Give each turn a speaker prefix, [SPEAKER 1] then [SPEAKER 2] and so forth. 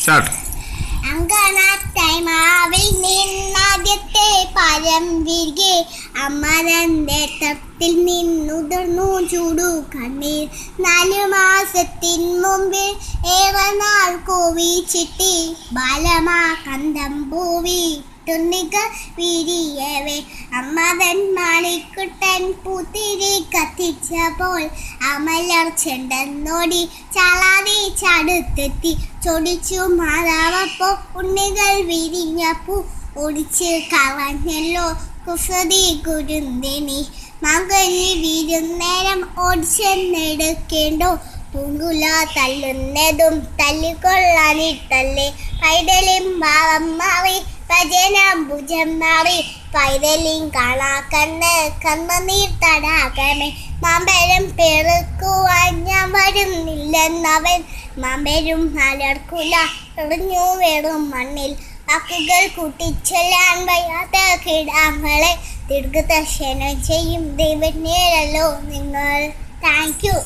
[SPEAKER 1] Start.
[SPEAKER 2] അങ്കണത്തൈമാവിൽ നിന്നാദ്യത്തെ പഴം വിരികെ അമരന്തത്തിൽ നിന്നുതിർന്നു ചൂടു കണ്ണീർ. 4 മാസത്തിൻ മുമ്പിൽ ഏറെ നാൾ കോവിച്ചിട്ടി ബാലമാ കന്തം പൂവി തുണികൾ വിരിയവേ അമ്മതൻ മാണിക്കുട്ടൻ പൂത്തിരി കത്തിച്ചപ്പോൾ അമലർ ചെണ്ടെന്നോടി ചാളാതി ചടുത്തെത്തി ചൊടിച്ചു മാറാവപ്പോ ഉണ്ണികൾ വിരിഞ്ഞപ്പൂ ഒടിച്ച് കളഞ്ഞല്ലോ കുസൃതി കുരുന്തിനി. മകനി വീരുന്നേരം ഓടിച്ചെന്നെടുക്കേണ്ടോ പൂങ്കുല തല്ലുന്നതും തല്ലിക്കൊള്ളാനിട്ടല്ലേ. പൈതലും ഭാവം മാറി ഭജനം ഭുജം മാറി പൈതലിൻ കാണാക്കണ്ണ് കണ്ണുനീർ തടാകമേ. മാമ്പഴം പെറുക്കുവാൻ ഞാൻ വരുന്നില്ലെന്നവൻ മാമ്പഴം മലർക്കുല എറിഞ്ഞു വെറും മണ്ണിൽ. വാക്കുകൾ കൂട്ടിച്ചൊല്ലാൻ വയ്യാത്ത കിടാങ്ങളെ ദീർഘദർശനം ചെയ്യും ദൈവജ്ഞരല്ലോ നിങ്ങൾ. Thank you.